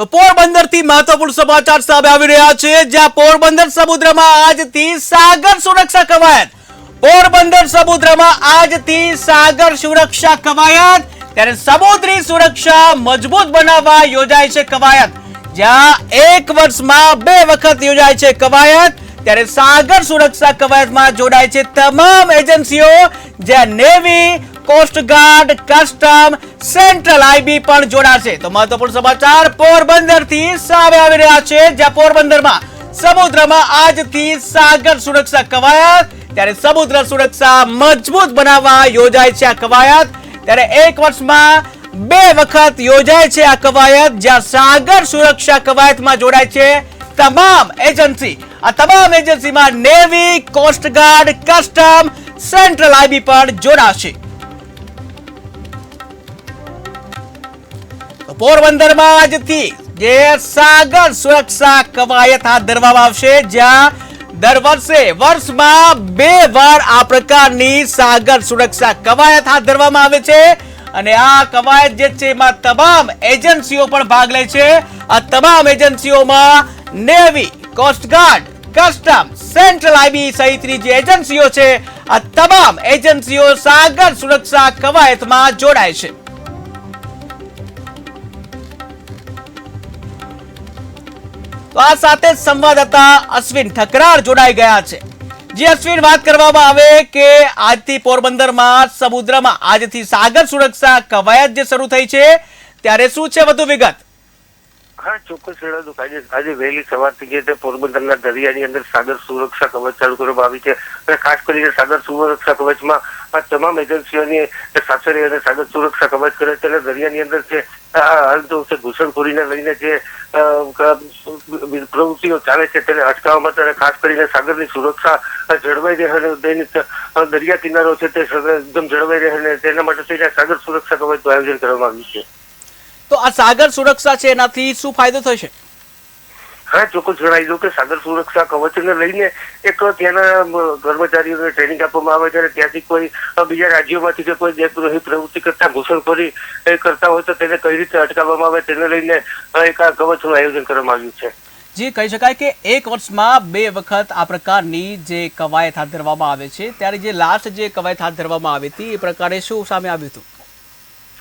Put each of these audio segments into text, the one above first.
તો પોરબંદરથી મહત્વપૂર્ણ સમાચાર સામે આવી રહ્યા છે, જ્યાં પોરબંદર સમુદ્રમાં આજથી સાગર સુરક્ષા કવાયત. પોરબંદર સમુદ્રમાં આજથી સાગર સુરક્ષા કવાયત. ત્યારે સમુદ્રી સુરક્ષા મજબૂત બનાવવા યોજાય છે કવાયત, જ્યાં એક વર્ષમાં 2 વખત યોજાય છે કવાયત. ત્યારે સાગર સુરક્ષા કવાયતમાં જોડાય છે તમામ એજન્સીઓ, જ્યાં navy, coast guard, custom, central IB પણ જોડાશે. તો મહત્વપૂર્ણ સમાચાર પોરબંદરથી સામે આવી રહ્યા છે, જ્યાં પોરબંદરમાં સમુદ્રમાં આજથી સાગર સુરક્ષા કવાયત. ત્યારે સમુદ્ર સુરક્ષા મજબૂત બનાવવા યોજાય છે આ કવાયત. ત્યારે એક વર્ષમાં 2 વખત યોજાય છે આ કવાયત, જ્યાં સાગર સુરક્ષા કવાયતમાં જોડાય છે તમામ એજન્સી. આ તમામ એજન્સીમાં navy, coast guard, custom, central IB પણ જોડાશે. પોરબંદરમાં આજથી જે સાગર સુરક્ષા કવાયત હાથ ધરવામાં આવશે, જ્યાં દર વર્ષમાં 2 વાર આ પ્રકારની સાગર સુરક્ષા કવાયત હાથ ધરવામાં આવે છે. અને આ કવાયત જે છે એમાં તમામ એજન્સીઓ પણ ભાગ લે છે. આ તમામ એજન્સીઓમાં navy, coast guard, custom, central IB સહિતની જે એજન્સીઓ છે, આ તમામ એજન્સીઓ સાગર સુરક્ષા કવાયતમાં જોડાય છે. તો આ સાથે સંવાદદાતા અશ્વિન ઠકરાર જોડાઈ ગયા છે. જે અશ્વિન, વાત કરવામાં આવે કે આજથી પોરબંદરમાં સમુદ્રમાં આજથી સાગર સુરક્ષા કવાયત જે શરૂ થઈ છે, ત્યારે શું છે વધુ વિગત? હા, ચોક્કસ જણાવતું. આજે વહેલી સવારથી જે તે પોરબંદરના દરિયાની અંદર સાગર સુરક્ષા કવચ ચાલુ કરવામાં આવી છે. અને ખાસ કરીને સાગર સુરક્ષા કવચમાં આ તમામ એજન્સીઓની સાથે અને સાગર સુરક્ષા કવચ કરે છે. અને દરિયાની અંદર છે હાલ તો ઘૂસણખોરીને લઈને જે પ્રવૃત્તિઓ ચાલે છે તેને અટકાવવા માટે અને ખાસ કરીને સાગરની સુરક્ષા જળવાઈ રહે અને દરિયા કિનારો છે તે એકદમ જળવાઈ રહે અને તેના માટે થઈને સાગર સુરક્ષા કવચનું આયોજન કરવામાં આવ્યું છે. તો આ સાગર સુરક્ષા છે એનાથી શું ફાયદો થશે? હા, ચોક્કસ જણાવી દઉં કે સાગર સુરક્ષા કવચને લઈને એક ત્યાંના કર્મચારીઓને ટ્રેનિંગ આપવામાં આવે છે અને ત્યાંથી કોઈ બીજા રાજ્યોમાંથી કે કોઈ દેશદ્રોહી પ્રવૃત્તિ કરતા ઘૂસણખોરી કરતા હોય તો તેને કઈ રીતે અટકાવવામાં આવે તેને લઈને એક આ કવચનું આયોજન કરવામાં આવ્યું છે. જી, કહી શકાય કે એક વર્ષમાં 2 વખત આ પ્રકારની જે કવાયત હાથ ધરવામાં આવે છે, ત્યારે જે લાસ્ટ જે કવાયત હાથ ધરવામાં આવી હતી એ પ્રકારે શું સામે આવ્યું હતું?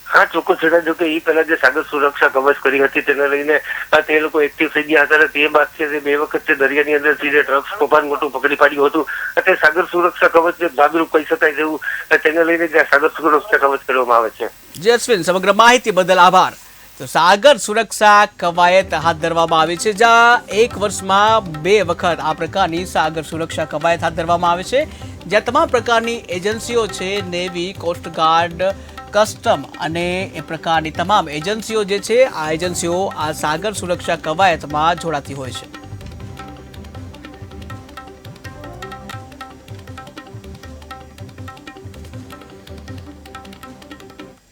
હા, ચોક્કસ જણાવ્યું કે એ પહેલા જે સાગર સુરક્ષા કવચ કરી હતી તેને લઈને તે લોકો એક્ટિવ થઈ ગયા હતા. અને તે બાદ છે 2 વખત છે દરિયાની અંદરથી જે ડ્રગ્સ કૌભાંડ મોટું પકડી પાડ્યું હતું. તે સાગર સુરક્ષા કવચ જે ભાગરૂપ કહી શકાય તેવું તેને લઈને જે સાગર સુરક્ષા કવચ કરવામાં આવે છે. જી અશ્વિન, સમગ્ર માહિતી બદલ આભાર. તો સાગર સુરક્ષા કવાયત હાથ ધરવામાં આવી છે, જ્યાં એક વર્ષમાં 2 વખત આ પ્રકારની સાગર સુરક્ષા કવાયત હાથ ધરવામાં આવે છે, જ્યાં તમામ પ્રકારની એજન્સીઓ છે, નેવી, કોસ્ટગાર્ડ, કસ્ટમ અને એ પ્રકારની તમામ એજન્સીઓ જે છે, આ એજન્સીઓ આ સાગર સુરક્ષા કવાયતમાં જોડાતી હોય છે.